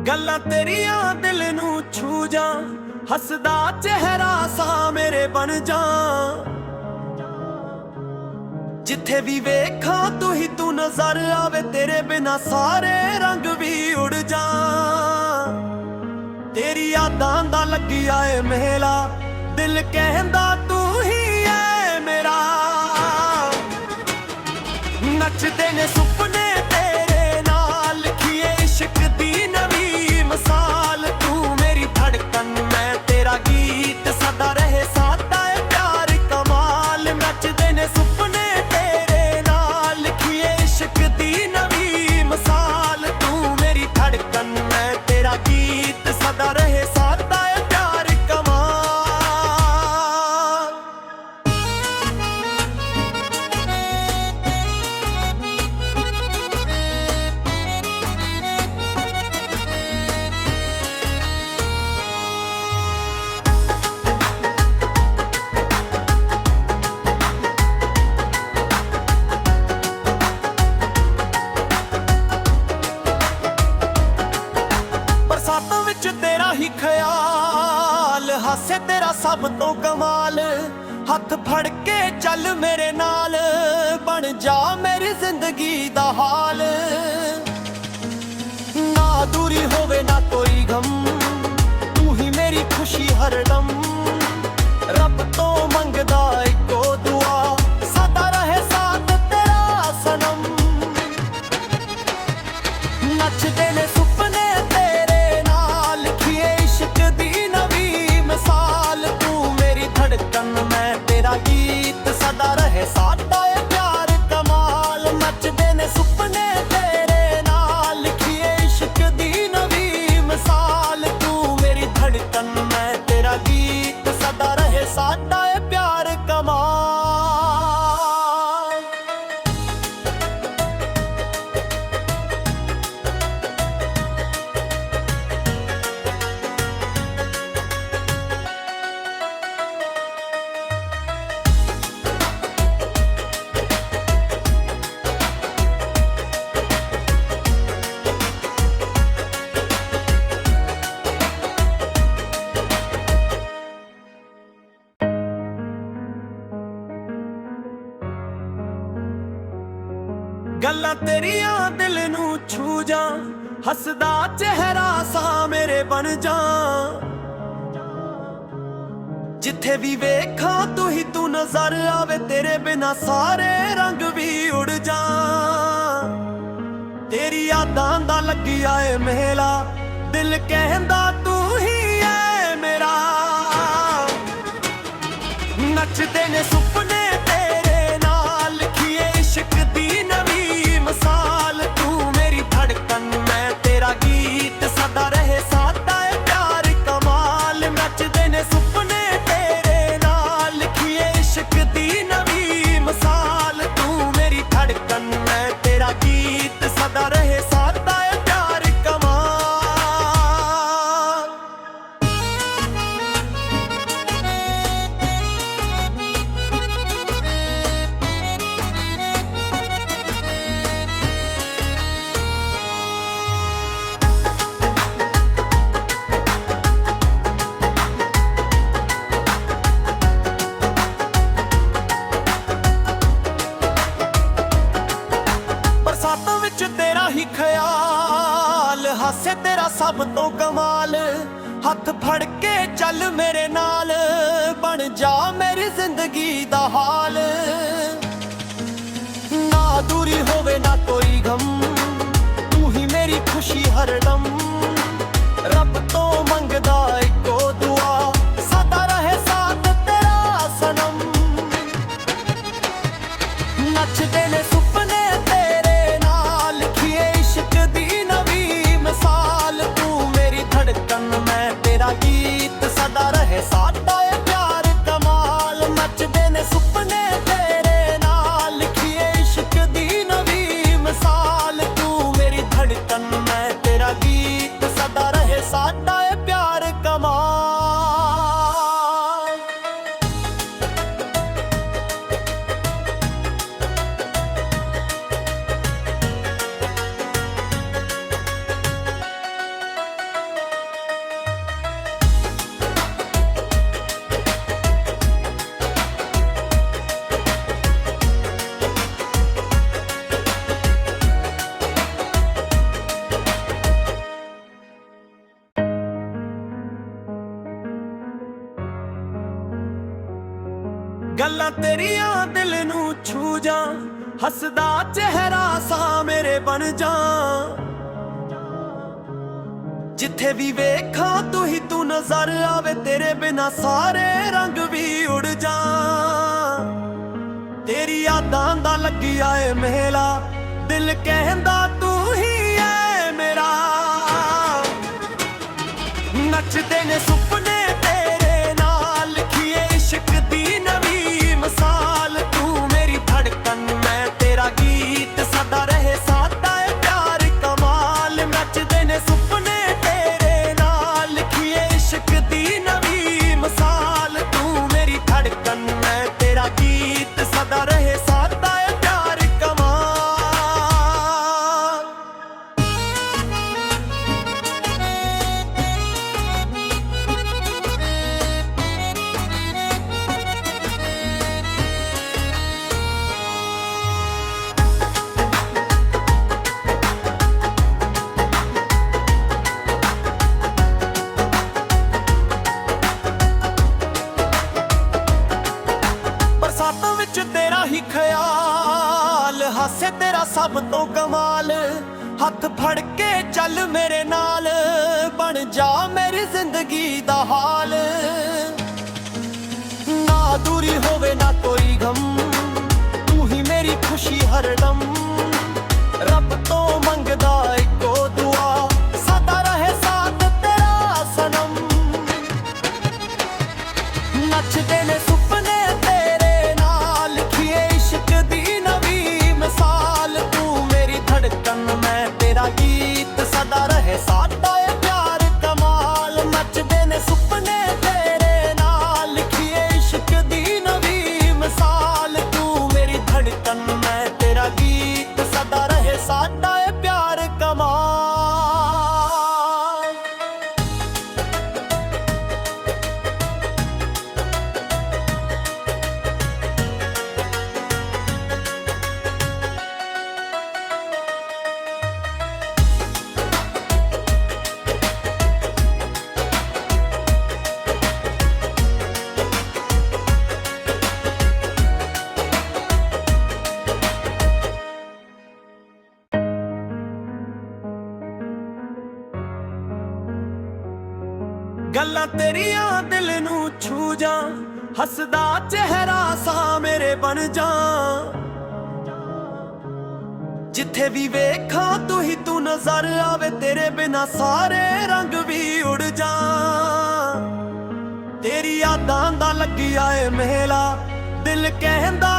ਗੱਲਾਂ ਤੇਰੀਆਂ ਦਿਲ ਨੂੰ ਛੂ ਜਾ, ਹੱਸਦਾ ਚਿਹਰਾ ਸਾ ਮੇਰੇ ਬਣ ਜਾ। ਜਿੱਥੇ ਵੀ ਵੇਖਾਂ ਤੂੰ ਹੀ ਤੂੰ ਨਜ਼ਰ ਆਵੇ, ਤੇਰੇ ਬਿਨਾ ਸਾਰੇ ਰੰਗ ਵੀ ਉੜ ਜਾ। ਤੇਰੀ ਯਾਦਾਂ ਦਾ ਲੱਗਿਆ ਏ ਮੇਲਾ, ਦਿਲ ਕਹਿੰਦਾ ਤੂੰ ਹੀ ਐ ਮੇਰਾ। ਨੱਚਦੇ ਨੇ ਸੁਪਨੇ ਤੇਰੇ ਨਾਲ, ਲਿਖੀਏ ਇਸ਼ਕ ਦੀ ਨਵੀਂ ਮਿਸਾਲ। ਤੂੰ ਮੇਰੀ ਧੜਕਨ ਮੈਂ ਤੇਰਾ ਗੀਤ, ਸਦਾ ਰਹੇ ਸਾਡਾ ਏ ਪਿਆਰ ਕਮਾਲ। ਨੱਚਦੇ ਨੇ ਸੁਪਨੇ ਤੇਰੇ ਨਾਲ, ਲਿਖੀਏ ਇਸ਼ਕ ਦੀ ਨਵੀਂ ਮਿਸਾਲ। ਤੂੰ ਮੇਰੀ ਧੜਕਨ ਮੈਂ ਤੇਰਾ ਗੀਤ, ਸਦਾ ਰਹੇ ਸਾਡਾ ਏ ਪਿਆਰ ਕਮਾਲ। ਬਰਸਾਤਾਂ ਵਿੱਚ ਤੇਰਾ ਹੀ ਖਿਆਲ, ਹਾਸੇ ਤੇਰਾ ਸਭ ਤੋਂ ਕਮਾਲ। ਹੱਥ ਫੜ ਕੇ ਚੱਲ ਮੇਰੇ ਨਾਲ, ਬਣ ਜਾ ਮੇਰੀ ਜ਼ਿੰਦਗੀ ਦਾ ਹਾਲ। ਨਾ ਦੂਰੀ ਹੋਵੇ ਨਾ ਕੋਈ ਗਮ, ਤੂੰ ਹੀ ਮੇਰੀ ਖੁਸ਼ੀ ਹਰਦਮ। ਰੱਬ ਤੋਂ ਮੰਗਦਾ ਇੱਕੋ ਦੁਆ, ਸਦਾ ਰਹੇ ਸਾਥ ਤੇਰਾ ਸਨਮ। ਨੱਚਦੇ ਨੇ ਸੁਪਨੇ ਤੇਰੇ ਨਾਲ, ਲਿਖੀਏ ਇਸ਼ਕ ਦੀ ਨਵੀਂ ਮਿਸਾਲ। ਤੂੰ ਮੇਰੀ ਧੜਕਨ ਮੈਂ ਤੇਰਾ ਗੀਤ, ਸਦਾ ਰਹੇ ਸਾਡਾ ਏ ਪਿਆਰ ਕਮਾਲ। ਨੱਚਦੇ ਨੇ ਸੁਪਨੇ ਤੇਰੇ ਨਾਲ, ਲਿਖੀਏ ਇਸ਼ਕ ਦੀ ਨਵੀਂ ਮਿਸਾਲ। ਤੂੰ ਮੇਰੀ ਧੜਕਨ ਮੈਂ ਤੇਰਾ ਗੀਤ, ਸਦਾ ਰਹੇ ਸਾਡਾ ਏ ਪਿਆਰ ਕਮਾਲ। ਗੱਲਾਂ ਤੇਰੀਆਂ ਦਿਲ ਨੂੰ ਛੂ ਜਾ, ਹੱਸਦਾ ਚਿਹਰਾ ਸਾ ਮੇਰੇ ਬਣ ਜਾ। ਜਿੱਥੇ ਵੀ ਵੇਖਾਂ ਤੂੰ ਹੀ ਤੂੰ ਨਜ਼ਰ ਆਵੇ, ਤੇਰੇ ਬਿਨਾ ਸਾਰੇ ਰੰਗ ਵੀ ਉੜ ਜਾ। ਤੇਰੀ ਯਾਦਾਂ ਦਾ ਲੱਗਿਆ ਏ ਮੇਲਾ, ਦਿਲ ਕਹਿੰਦਾ ਤੂੰ ਹੀ ਐ ਮੇਰਾ। ਨੱਚਦੇ ਨੇ ਸੁਪਨੇ ਤੇਰੇ ਨਾਲ, ਲਿਖੀਏ ਇਸ਼ਕ ਦੀ ਨਵੀਂ ਮਿਸਾਲ। ਤੂੰ ਮੇਰੀ ਧੜਕਨ ਮੈਂ ਤੇਰਾ ਗੀਤ, ਸਦਾ ਰਹੇ ਸਾਡਾ ਏ ਪਿਆਰ ਕਮਾਲ। ਨੱਚਦੇ ਨੇ ਸੁਪਨੇ ਤੇਰੇ ਨਾਲ, ਲਿਖੀਏ ਇਸ਼ਕ ਦੀ ਨਵੀਂ ਮਿਸਾਲ। ਤੂੰ ਮੇਰੀ ਧੜਕਨ ਮੈਂ ਤੇਰਾ ਗੀਤ, ਸਦਾ ਰਹੇ ਸਾਡਾ ਏ ਪਿਆਰ ਕਮਾਲ। ਬਰਸਾਤਾਂ ਵਿੱਚ ਤੇਰਾ ਹੀ ਖਿਆਲ, ਹਾਸੇ ਤੇਰਾ ਸਭ ਤੋਂ ਕਮਾਲ। ਹੱਥ ਫੜ ਕੇ ਚੱਲ ਮੇਰੇ ਨਾਲ, ਬਣ ਜਾ ਮੇਰੀ ਜ਼ਿੰਦਗੀ ਦਾ ਹਾਲ। ਨਾ ਦੂਰੀ ਹੋਵੇ ਨਾ ਕੋਈ ਗਮ, ਤੂੰ ਹੀ ਮੇਰੀ ਖੁਸ਼ੀ ਹਰਦਮ। ਰੱਬ ਤੋਂ ਮੰਗਦਾ ਇੱਕੋ ਦੁਆ, ਸਦਾ ਰਹੇ ਸਾਥ ਤੇਰਾ ਸਨਮ। ਨੱਚਦੇ ਨੇ ਸੁਪਨੇ ਤੇਰੇ ਨਾਲ, ਲਿਖੀਏ ਇਸ਼ਕ ਦੀ ਨਵੀਂ ਮਿਸਾਲ। ਤੂੰ ਮੇਰੀ ਧੜਕਨ ਮੈਂ ਤੇਰਾ ਗੀਤ, ਸਦਾ ਰਹੇ ਸਾਡਾ ਏ ਪਿਆਰ ਕਮਾਲ। ਨੱਚਦੇ ਨੇ ਸੁਪਨੇ ਤੇਰੇ ਨਾਲ, ਲਿਖੀਏ ਇਸ਼ਕ ਦੀ ਨਵੀਂ ਮਿਸਾਲ। ਤੂੰ ਮੇਰੀ ਧੜਕਨ ਮੈਂ ਤੇਰਾ ਗੀਤ, ਸਦਾ ਰਹੇ ਸਾਡਾ ਏ ਪਿਆਰ ਕਮਾਲ। ਗੱਲਾਂ ਤੇਰੀਆਂ ਦਿਲ ਨੂੰ ਛੂ ਜਾ, ਹੱਸਦਾ ਚਿਹਰਾ ਸਾ ਮੇਰੇ ਬਣ ਜਾ। ਜਿੱਥੇ ਵੀ ਵੇਖਾਂ ਤੂੰ ਹੀ ਤੂੰ ਨਜ਼ਰ ਆਵੇ, ਤੇਰੇ ਬਿਨਾ ਸਾਰੇ ਰੰਗ ਵੀ ਉੜ ਜਾ। ਤੇਰੀ ਯਾਦਾਂ ਦਾ ਲੱਗਿਆ ਏ ਮੇਲਾ, ਦਿਲ ਕਹਿੰਦਾ ਤੂੰ ਹੀ ਐ ਮੇਰਾ। ਨੱਚਦੇ ਨੇ ਸੁਪਨੇ ਤੇਰੇ ਨਾਲ, ਲਿਖੀਏ ਇਸ਼ਕ ਦੀ ਨਵੀਂ ਮਿਸਾਲ। ਤੂੰ ਮੇਰੀ ਧੜਕਨ, ਮੈਂ ਤੇਰਾ ਗੀਤ, ਸਦਾ ਰਹੇ ਸਾਡਾ ਏ ਪਿਆਰ ਕਮਾਲ। ਨੱਚਦੇ ਨੇ ਸੁਪਨੇ ਤੇਰੇ ਨਾਲ, ਲਿਖੀਏ ਇਸ਼ਕ ਦੀ ਨਵੀਂ ਮਿਸਾਲ। ਤੂੰ ਮੇਰੀ ਧੜਕਨ, ਮੈਂ ਤੇਰਾ ਗੀਤ, ਸਦਾ ਰਹੇ ਸਾਡਾ ਏ ਪਿਆਰ ਕਮਾਲ। ਬਰਸਾਤਾਂ ਵਿੱਚ ਤੇਰਾ ਹੀ ਖਿਆਲ, ਹਾਸੇ ਤੇਰਾ ਸਭ ਤੋਂ ਕਮਾਲ। ਹੱਥ ਫੜ ਕੇ ਚੱਲ ਮੇਰੇ ਨਾਲ, ਬਣ ਜਾ ਮੇਰੀ ਜ਼ਿੰਦਗੀ ਦਾ ਹਾਲ। ਨਾ ਦੂਰੀ ਹੋਵੇ ਨਾ ਕੋਈ ਗਮ, ਤੂੰ ਹੀ ਮੇਰੀ ਖੁਸ਼ੀ ਹਰਦਮ। ਰੱਬ ਤੋਂ ਮੰਗਦਾ ਇੱਕੋ ਦੁਆ, ਸਦਾ ਰਹੇ ਸਾਥ ਤੇਰਾ ਸਨਮ। ਨੱਚਦੇ ਨੇ ਸੁਪਨੇ ਤੇਰੇ ਨਾਲ, ਲਿਖੀਏ ਇਸ਼ਕ ਦੀ ਨਵੀਂ ਮਿਸਾਲ। ਤੂੰ ਮੇਰੀ ਧੜਕਨ, ਮੈਂ ਤੇਰਾ ਗੀਤ, ਸਦਾ ਰਹੇ ਸਾਡਾ ਏ ਪਿਆਰ ਕਮਾਲ। ਨੱਚਦੇ ਨੇ ਸੁਪਨੇ ਤੇਰੇ ਨਾਲ, ਲਿਖੀਏ ਇਸ਼ਕ ਦੀ ਨਵੀਂ ਮਿਸਾਲ। ਤੂੰ ਮੇਰੀ ਧੜਕਨ, ਮੈਂ ਤੇਰਾ ਗੀਤ, ਸਦਾ ਰਹੇ ਸਾਡਾ ਏ ਪਿਆਰ ਕਮਾਲ। ਗੱਲਾਂ ਤੇਰੀਆਂ ਦਿਲ ਨੂੰ ਛੂ ਜਾ, ਹੱਸਦਾ ਚਿਹਰਾ ਸਾ ਮੇਰੇ ਬਣ ਜਾ। ਜਿੱਥੇ ਵੀ ਵੇਖਾਂ ਤੂੰ ਹੀ ਤੂੰ ਨਜ਼ਰ ਆਵੇ, ਤੇਰੇ ਬਿਨਾ ਸਾਰੇ ਰੰਗ ਵੀ ਉੜ ਜਾ। ਤੇਰੀ ਯਾਦਾਂ ਦਾ ਲੱਗਿਆ ਏ ਮੇਲਾ, ਦਿਲ ਕਹਿੰਦਾ